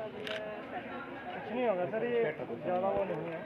कुछ नहीं होगा सर, ये ज़्यादा वो नहीं है।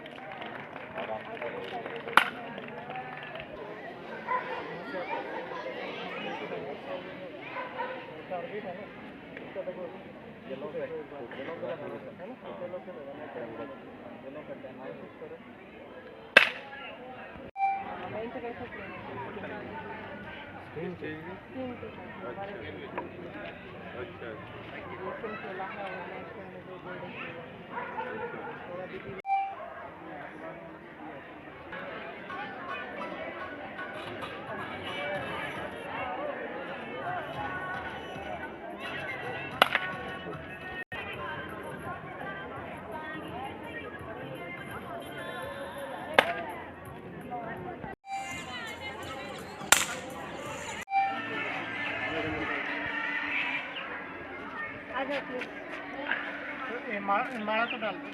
माड़ा तो डाल दो।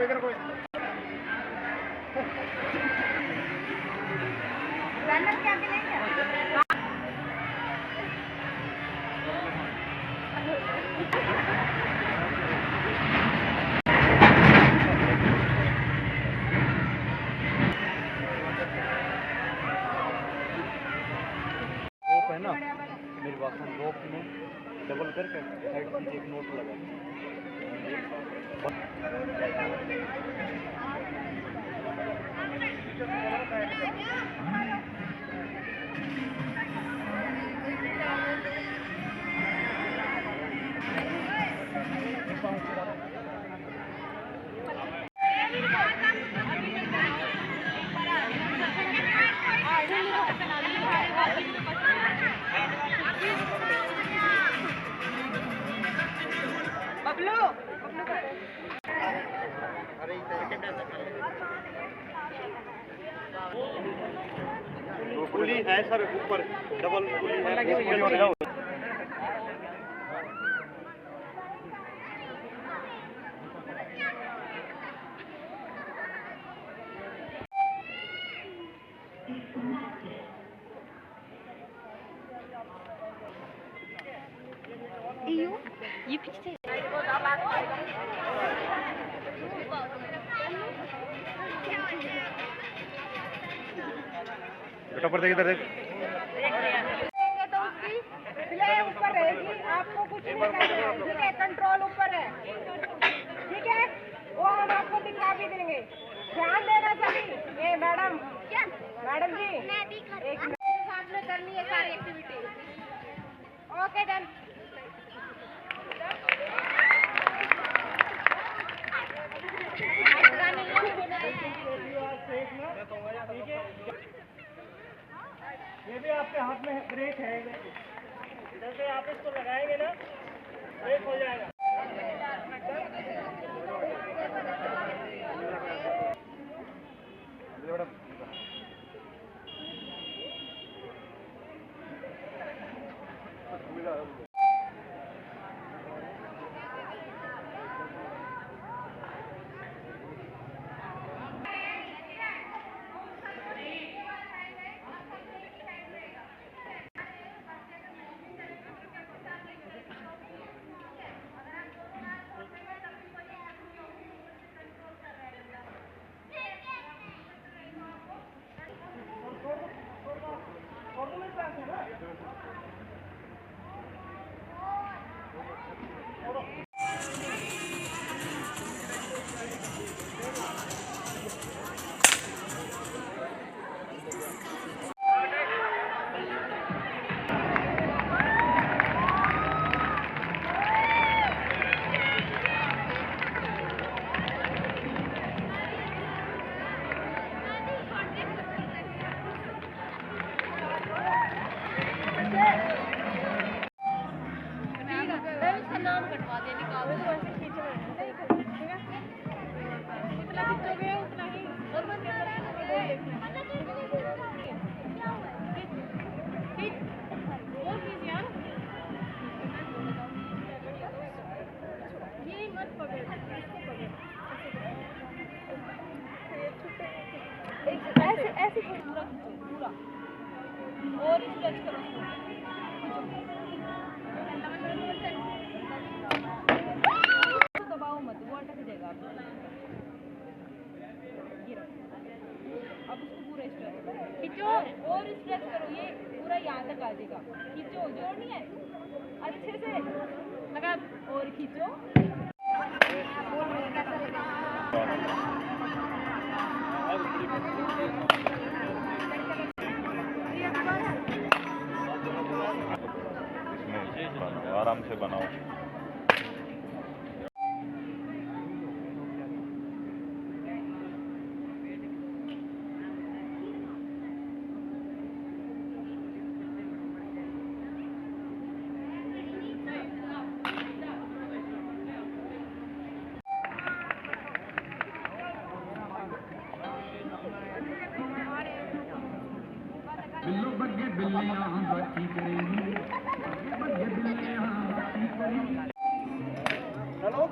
इधर कोई क्या है ना, मेरे पास रोप में डबल करके साइड से एक नोट लगा। पुली है सर, ऊपर डबल पुली है। ये पीछे बेटा पर देख, इधर देख। तो उसकी प्ले ऊपर रहेगी, आपको कुछ नहीं करना है, ठीक है? कंट्रोल ऊपर है, ठीक है? वो हम आपको दिखा भी देंगे, ध्यान देना सभी। ये मैडम जी, एक साथ में करनी है सारी एक्टिविटी। Okay done. ये भी आपके हाथ में ब्रेक है, इधर से आप इसको लगाएंगे ना, ब्रेक हो जाएगा। उसको ऐसे खींचना है, ठीक है? जितना खींचोगे उतना ही और देखना है। खींच, और खींच यार। ये मत पकड़, इसको पकड़। ऐसे ऐसे पूरा पूरा और स्ट्रेच करो इसको। दबाओ मत, वो अटक जाएगा। ये रखो। अब उसको पूरा स्ट्रेच करो, खींचो और स्ट्रेच करो। ये पूरा यहाँ तक आ जाएगा। खींचो, जोर नहीं है, अच्छे से लगा और खींचो। आराम से बनाओ। बिल्लू बग्गे बिल्लियां बाती करेंगी, बग्गे बिल्लियां बाती करेंगी। हेलो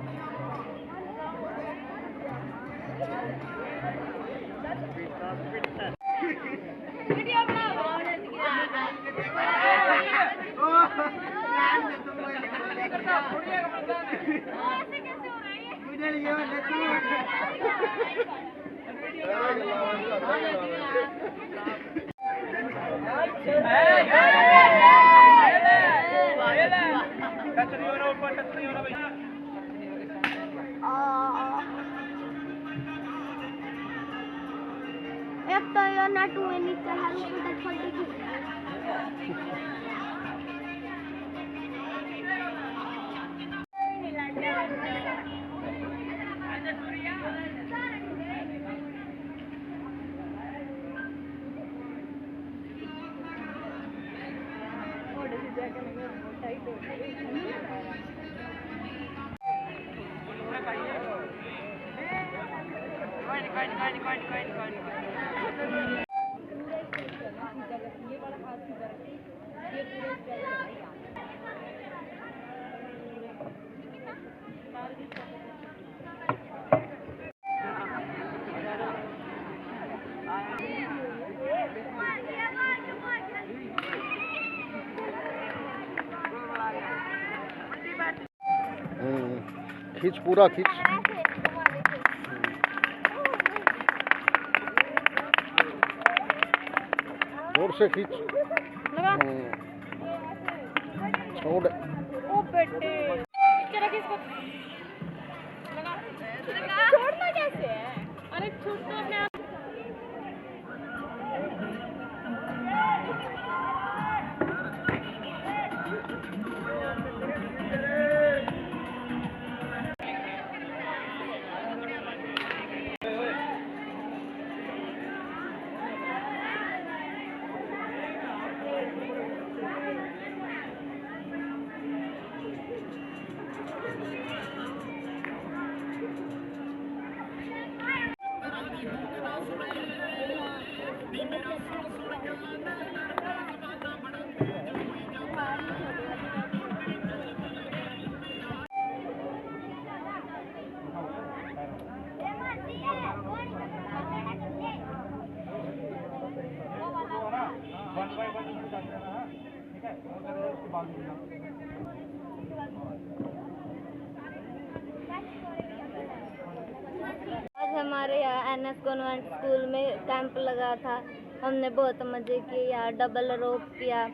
वीडियो बनाओ। ऐसे कैसे हो रहा है टच नहीं हो रहा, ऊपर टच नहीं हो रहा भैया। एक तो यो नट हुए नीचे हल्की सी छोटी सी ये वाला हाथ सीधा रखो, ये पूरा स्ट्रेच करना है यहाँ। खींच, पूरा खींच। जोर से खींच। छोड़। ओ बेटे, नीचे रख इसको। लगा। छोड़ना कैसे है? अरे छूटना अपने आप। आज हमारे यहाँ एनएस कॉन्वेंट स्कूल में कैंप लगा था। हमने बहुत मजे किए, यहाँ डबल रोप किया,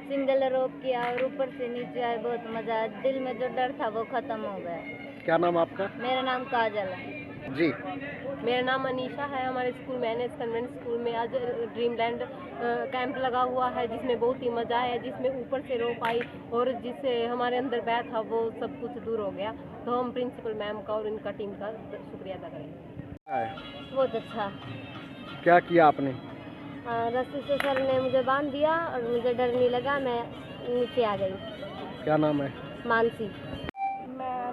सिंगल रोप किया और ऊपर से नीचे आए, बहुत मजा आया। दिल में जो डर था वो खत्म हो गया। क्या नाम आपका? मेरा नाम काजल है। जी। मेरा नाम अनीशा है। हमारे स्कूल में एनएस कन्वेंट स्कूल में आज ड्रीमलैंड कैंप लगा हुआ है, जिसमें बहुत ही मज़ा आया, जिसमें ऊपर से रोप आई और जिससे हमारे अंदर बैठ था वो सब कुछ दूर हो गया। तो हम प्रिंसिपल मैम का और इनका टीम का शुक्रिया अदा करेंगे। बहुत अच्छा। क्या किया आपने? रस्सी से सर ने मुझे बांध दिया और मुझे डर नहीं लगा, मैं नीचे आ गई। क्या नाम है? मानसी। मैं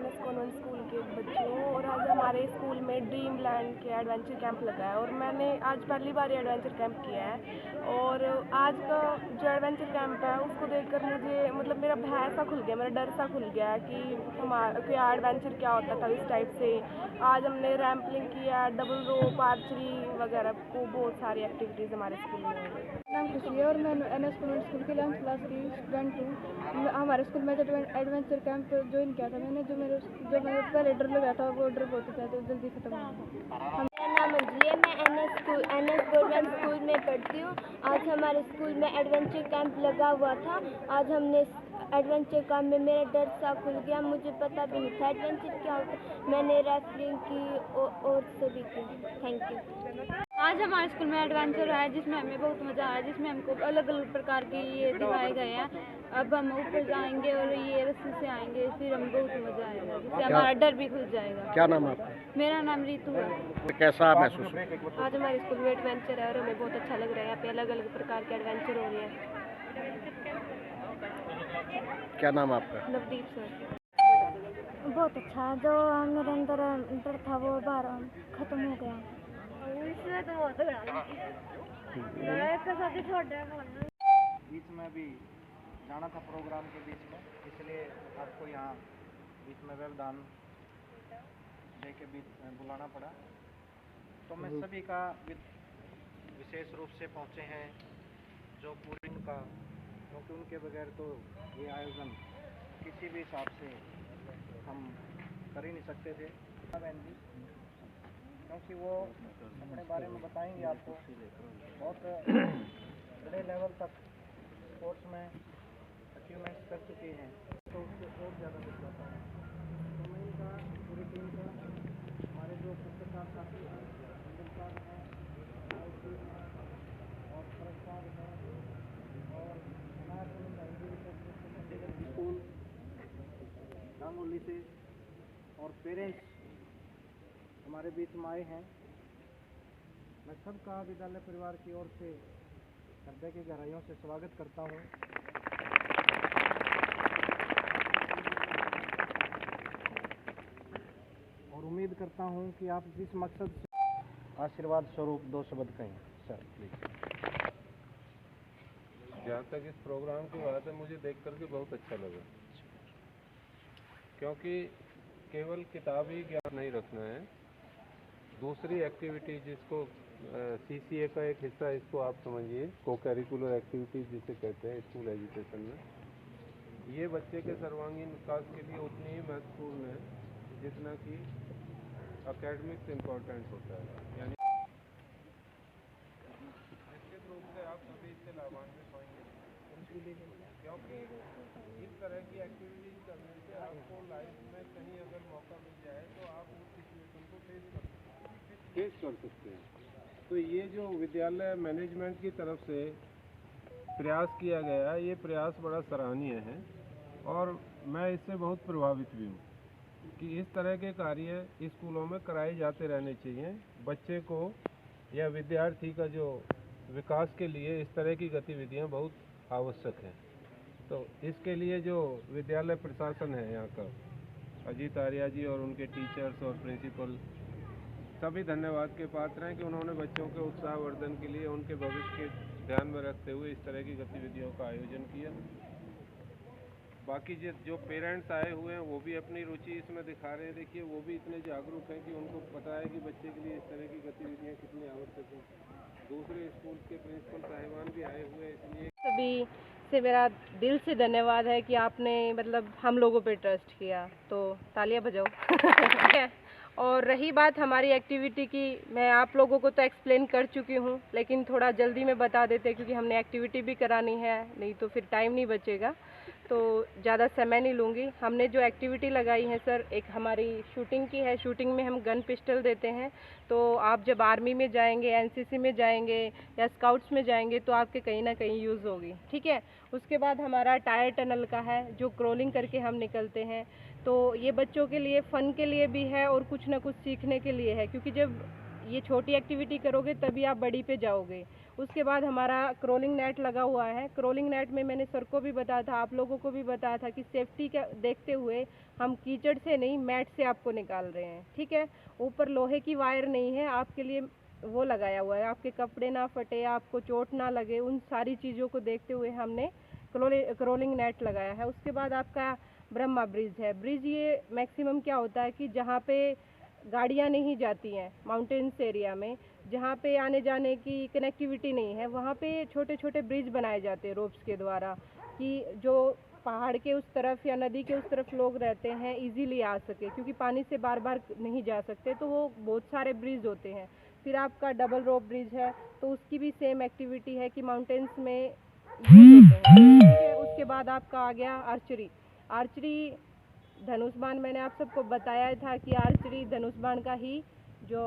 हमारे स्कूल में ड्रीम लैंड के एडवेंचर कैंप लगा है और मैंने आज पहली बार एडवेंचर कैंप किया है। और आज का जो एडवेंचर कैंप है उसको देखकर मुझे मतलब मेरा भय सा खुल गया, मेरा डर सा खुल गया कि हमारा एडवेंचर क्या होता था इस टाइप से। आज हमने रैम्पलिंग किया, डबल रोप, आर्चरी वगैरह को बहुत सारी एक्टिविटीज़ हमारे स्कूल में हुई। नाम खुशी है और मैं NS कॉन्वेंट स्कूल की 11th क्लास की स्टूडेंट हूँ। हमारे स्कूल में एडवेंचर कैंप ज्वाइन किया था मैंने। जो मेरे पहले डर लगा था वो डर बहुत था, तो जल्दी खत्म हो गया। मेरा नाम अंजलि है, मैं NS कॉन्वेंट स्कूल में पढ़ती हूँ। आज हमारे स्कूल में एडवेंचर कैंप लगा हुआ था। आज हमने एडवेंचर कैंप में मेरा डर सा खुल गया, मुझे पता भी नहीं था एडवेंचर क्या होता है। मैंने रैफलिंग की और सभी की। Thank you. आज हमारे स्कूल में एडवेंचर है जिसमें हमें बहुत मज़ा आया, जिसमें हमको अलग अलग प्रकार के ये दिखाए गए हैं। अब हम ऊपर जाएंगे और ये रस्सी से आएंगे, फिर हम बहुत मज़ा आएगा, जिससे हमारा डर भी खुल जाएगा। क्या नाम है आपका? मेरा नाम रितु है। कैसा महसूस हुआ? आज हमारे स्कूल में एडवेंचर है और हमें बहुत अच्छा लग रहा है। यहाँ पे अलग अलग प्रकार के एडवेंचर हो रहे हैं। क्या नाम है आपका? नवदीप सर। बहुत अच्छा, जो मेरे अंदर डर था वो बाहर खत्म हो गया। इसमें तो बहुत बीच में भी जाना था प्रोग्राम के बीच में, इसलिए आपको यहाँ बीच में व्यवधान दे के बीच बुलाना पड़ा। तो मैं सभी का विशेष रूप से पहुँचे हैं जो पूरी का, क्योंकि उनके बगैर तो ये आयोजन किसी भी हिसाब से हम कर ही नहीं सकते थे। बहन जी, क्योंकि वो अपने बारे में बताएंगे आपको, बहुत बड़े लेवल तक स्पोर्ट्स में अचीवमेंट्स कर चुकी हैं, तो उसको और ज़्यादा कुछ बताता है। तो मैं इनका पूरी टीम का, हमारे जो पत्रकार साथी हैं, हिंदुस्तान हैं, आईटी हैं और सरकार हैं और स्कूल गांगुली से और पेरेंट्स हमारे बीच में आए हैं, मैं सबका विद्यालय परिवार की ओर से हृदय की गहराइयों से स्वागत करता हूं। और उम्मीद करता हूं कि आप जिस मकसद से आशीर्वाद स्वरूप 2 शब्द कहें। Sir please. जहाँ तक इस प्रोग्राम की बात है, मुझे देख करके बहुत अच्छा लगा, क्योंकि केवल किताबी ज्ञान नहीं रखना है, दूसरी एक्टिविटी जिसको CCA का एक हिस्सा इसको आप समझिए, को करिकुलर एक्टिविटीज़ जिसे कहते हैं स्कूल एजुकेशन में, ये बच्चे के सर्वांगीण विकास के लिए उतनी ही महत्वपूर्ण है जितना कि एकेडमिक्स इम्पोर्टेंट होता है। यानी निश्चित रूप से आप सभी इससे लाभान्वित होंगे, क्योंकि इस तरह की एक्टिविटीज करने से आपको लाइफ में कहीं अगर मौका मिल जाए तो आप उस सिचुएशन को फेस कर सकते हैं। तो ये जो विद्यालय मैनेजमेंट की तरफ से प्रयास किया गया, ये प्रयास बड़ा सराहनीय है और मैं इससे बहुत प्रभावित भी हूँ कि इस तरह के कार्य स्कूलों में कराए जाते रहने चाहिए। बच्चे को या विद्यार्थी का जो विकास के लिए इस तरह की गतिविधियाँ बहुत आवश्यक हैं। तो इसके लिए जो विद्यालय प्रशासन है यहाँ का, अजीत आर्या जी और उनके टीचर्स और प्रिंसिपल सभी धन्यवाद के पात्र हैं कि उन्होंने बच्चों के उत्साहवर्धन के लिए उनके भविष्य के ध्यान में रखते हुए इस तरह की गतिविधियों का आयोजन किया। बाकी जो पेरेंट्स आए हुए हैं वो भी अपनी रुचि इसमें दिखा रहे हैं। देखिए, वो भी इतने जागरूक हैं कि उनको पता है कि बच्चे के लिए इस तरह की गतिविधियाँ कितनी आवश्यक हैं। दूसरे स्कूल के प्रिंसिपल साहिबान भी आए हुए हैं, इसलिए सभी से मेरा दिल से धन्यवाद है कि आपने मतलब हम लोगों पे ट्रस्ट किया, तो तालियां बजाओ। और रही बात हमारी एक्टिविटी की, मैं आप लोगों को तो एक्सप्लेन कर चुकी हूँ, लेकिन थोड़ा जल्दी में बता देते क्योंकि हमने एक्टिविटी भी करानी है, नहीं तो फिर टाइम नहीं बचेगा, तो ज़्यादा समय नहीं लूँगी। हमने जो एक्टिविटी लगाई है सर, एक हमारी शूटिंग की है। शूटिंग में हम गन पिस्टल देते हैं, तो आप जब आर्मी में जाएंगे, NCC में जाएंगे या स्काउट्स में जाएंगे तो आपके कहीं ना कहीं यूज़ होगी, ठीक है। उसके बाद हमारा टायर टनल का है, जो क्रॉलिंग करके हम निकलते हैं, तो ये बच्चों के लिए फ़न के लिए भी है और कुछ ना कुछ सीखने के लिए है, क्योंकि जब ये छोटी एक्टिविटी करोगे तभी आप बड़ी पे जाओगे। उसके बाद हमारा क्रोलिंग नेट लगा हुआ है। क्रोलिंग नेट में मैंने सर को भी बताया था, आप लोगों को भी बताया था कि सेफ्टी का देखते हुए हम कीचड़ से नहीं मैट से आपको निकाल रहे हैं, ठीक है। ऊपर लोहे की वायर नहीं है, आपके लिए वो लगाया हुआ है, आपके कपड़े ना फटे, आपको चोट ना लगे, उन सारी चीज़ों को देखते हुए हमने क्रोलिंग नेट लगाया है। उसके बाद आपका ब्रह्मा ब्रिज है। ब्रिज ये मैक्सिमम क्या होता है कि जहाँ पे गाड़ियाँ नहीं जाती हैं माउंटेन्स एरिया में, जहाँ पे आने जाने की कनेक्टिविटी नहीं है, वहाँ पे छोटे छोटे ब्रिज बनाए जाते हैं रोप्स के द्वारा, कि जो पहाड़ के उस तरफ या नदी के उस तरफ लोग रहते हैं इजीली आ सके, क्योंकि पानी से बार बार नहीं जा सकते, तो वो बहुत सारे ब्रिज होते हैं। फिर आपका डबल रोप ब्रिज है, तो उसकी भी सेम एक्टिविटी है कि माउंटेन्स में यूज होते हैं, ठीक है। उसके बाद आपका आ गया आर्चरी। आर्चरी धनुष बाण, मैंने आप सबको बताया था कि आर्चरी धनुष बाण का ही जो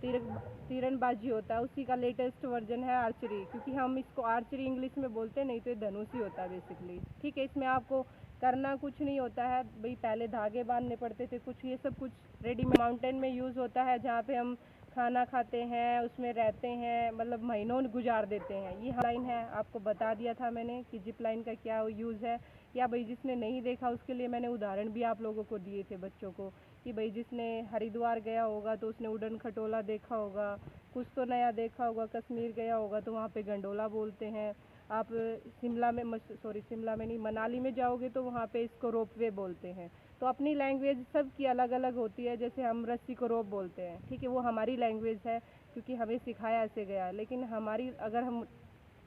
तीरंदाजी होता है उसी का लेटेस्ट वर्जन है आर्चरी, क्योंकि हम इसको आर्चरी इंग्लिश में बोलते नहीं, तो ये धनुष ही होता है बेसिकली, ठीक है। इसमें आपको करना कुछ नहीं होता है भाई, पहले धागे बांधने पड़ते थे कुछ, ये सब कुछ रेडीमेड माउंटेन में यूज़ होता है, जहाँ पे हम खाना खाते हैं, उसमें रहते हैं, मतलब महीनों गुजार देते हैं। ये लाइन है, आपको बता दिया था मैंने कि जिप लाइन का क्या यूज़ है, या भाई जिसने नहीं देखा उसके लिए मैंने उदाहरण भी आप लोगों को दिए थे बच्चों को, कि भाई जिसने हरिद्वार गया होगा तो उसने उड़न खटोला देखा होगा, कुछ तो नया देखा होगा, कश्मीर गया होगा तो वहाँ पे गंडोला बोलते हैं। आप शिमला में नहीं, मनाली में जाओगे तो वहाँ पे इसको रोपवे बोलते हैं। तो अपनी लैंग्वेज सबकी अलग अलग होती है, जैसे हम रस्सी को रोप बोलते हैं, ठीक है, वो हमारी लैंग्वेज है क्योंकि हमें सिखाया ऐसे गया। लेकिन हमारी अगर हम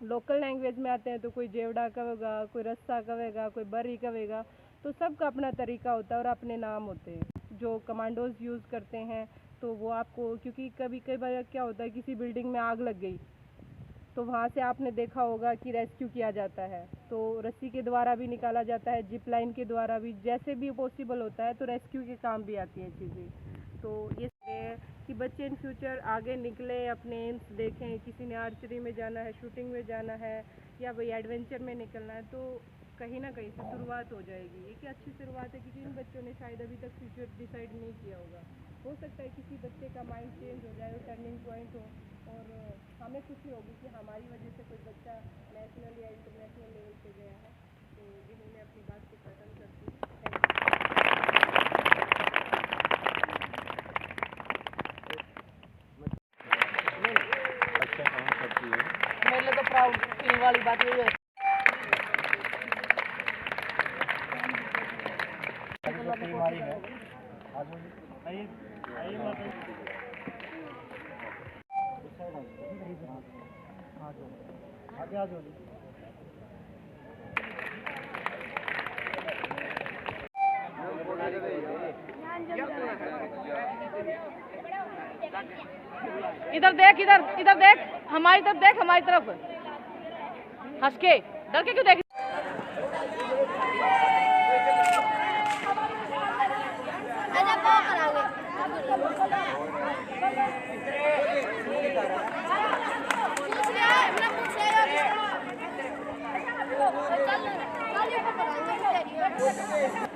लोकल लैंग्वेज में आते हैं तो कोई जेवड़ा कहेगा, कोई रस्सा कहेगा, कोई बरी कहेगा, तो सबका अपना तरीका होता है और अपने नाम होते हैं। जो कमांडोज यूज़ करते हैं तो वो आपको, क्योंकि कई बार क्या होता है किसी बिल्डिंग में आग लग गई तो वहाँ से आपने देखा होगा कि रेस्क्यू किया जाता है, तो रस्सी के द्वारा भी निकाला जाता है, जिप लाइन के द्वारा भी, जैसे भी पॉसिबल होता है, तो रेस्क्यू के काम भी आती हैं चीज़ें। तो ये है कि बच्चे इन फ्यूचर आगे निकले, अपने एम्स देखें, किसी ने आर्चरी में जाना है, शूटिंग में जाना है, या भाई एडवेंचर में निकलना है, तो कहीं ना कहीं से शुरुआत हो जाएगी। एक अच्छी शुरुआत है, क्योंकि इन बच्चों ने शायद अभी तक फ्यूचर डिसाइड नहीं किया होगा। हो सकता है किसी बच्चे का माइंड चेंज हो जाए, टर्निंग पॉइंट हो, और हमें खुशी होगी कि हमारी वजह से कोई बच्चा नेशनल या इंटरनेशनल लेवल पे गया है। तो इन्होंने अपनी बात को खत्म कर दी। मेरे लिए तो प्राउड फीलिंग वाली बात ये है। आगे आ जाओ। इधर देख, इधर देख, हमारी तरफ देख, हमारी तरफ हंस के, डर के क्यों देख। चल